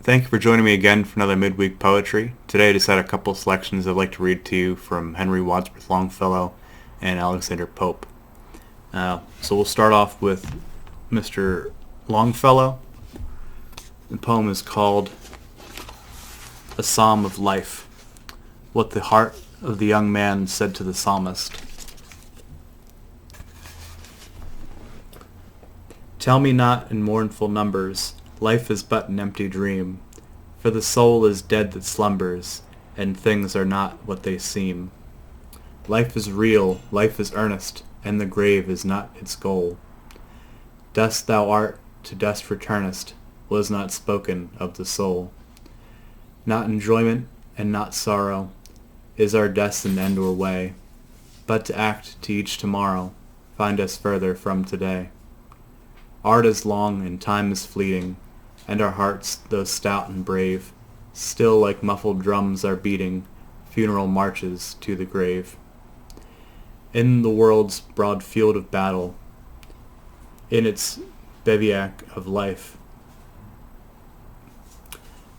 Thank you for joining me again for another Midweek Poetry. Today I just had a couple selections I'd like to read to you from Henry Wadsworth Longfellow and Alexander Pope. So we'll start off with Mr. Longfellow. The poem is called A Psalm of Life. What the heart of the young man said to the psalmist. Tell me not in mournful numbers, life is but an empty dream, for the soul is dead that slumbers, and things are not what they seem. Life is real, life is earnest, and the grave is not its goal. Dust thou art, to dust returnest, was not spoken of the soul. Not enjoyment and not sorrow is our destined end or way, but to act to each tomorrow find us further from today. Art is long and time is fleeting, and our hearts, though stout and brave, still like muffled drums are beating funeral marches to the grave. In the world's broad field of battle, in its bivouac of life,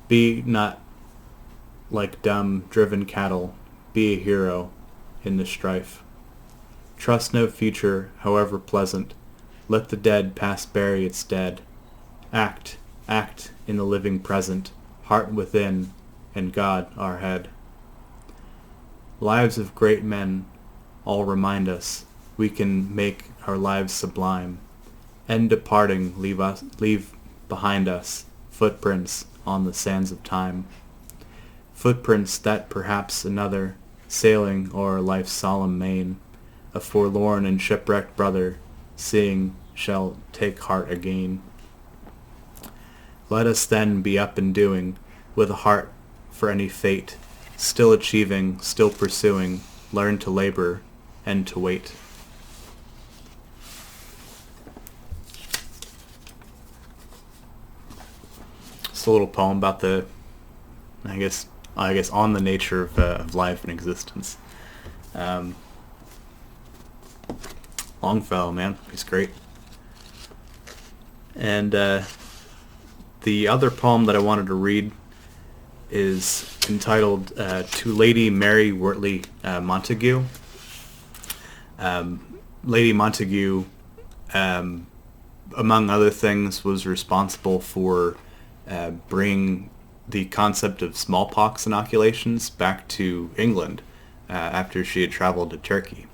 be not like dumb, driven cattle, be a hero in the strife. Trust no future, however pleasant, let the dead past bury its dead. Act in the living present, heart within, and God our head. Lives of great men all remind us we can make our lives sublime, and departing leave behind us footprints on the sands of time. Footprints that perhaps another, sailing o'er life's solemn main, a forlorn and shipwrecked brother, seeing shall take heart again. Let us then be up and doing, with a heart for any fate, still achieving, still pursuing, learn to labor and to wait. It's a little poem about the, I guess on the nature of life and existence. Longfellow, man, he's great. And the other poem that I wanted to read is entitled To Lady Mary Wortley Montague. Lady Montague, among other things, was responsible for bringing the concept of smallpox inoculations back to England after she had traveled to Turkey.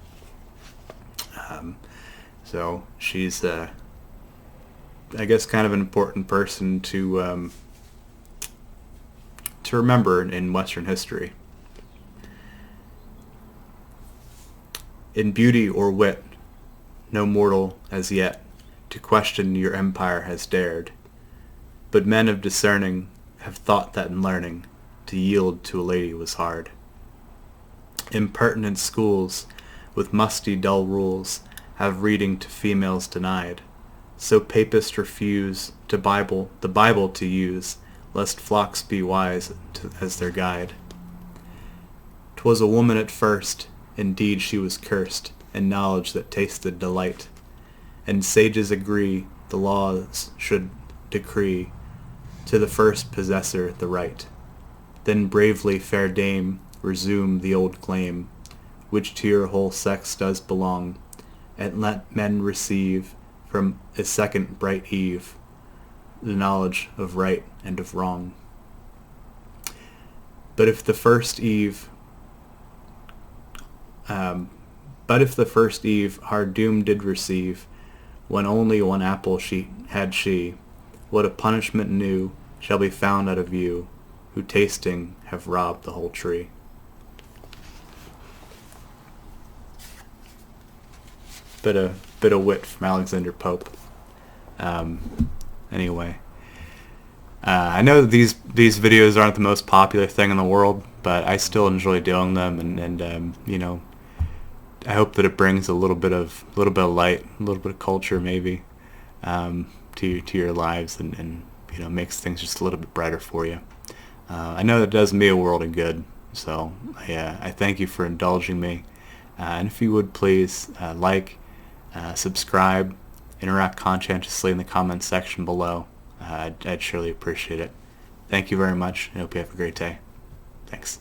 So she's, I guess, kind of an important person to remember in Western history. In beauty or wit, no mortal as yet to question your empire has dared, but men of discerning have thought that in learning to yield to a lady was hard. Impertinent schools with musty dull rules have reading to females denied, so papists refuse the Bible to use, lest flocks be wise as their guide. 'Twas a woman at first, indeed she was cursed, in knowledge that tasted delight, and sages agree the laws should decree to the first possessor the right. Then bravely, fair dame, resume the old claim, which to your whole sex does belong, and let men receive from a second bright eve the knowledge of right and of wrong. But if the first eve our doom did receive, when only one apple she, what a punishment new shall be found out of you, who tasting have robbed the whole tree. Bit of wit from Alexander Pope. Anyway, I know that these videos aren't the most popular thing in the world, but I still enjoy doing them, and I hope that it brings a little bit of light, a little bit of culture, maybe, to your lives, and makes things just a little bit brighter for you. I know that does me a world of good, so I thank you for indulging me. And if you would please subscribe, interact conscientiously in the comments section below. I'd surely appreciate it. Thank you very much. I hope you have a great day. Thanks.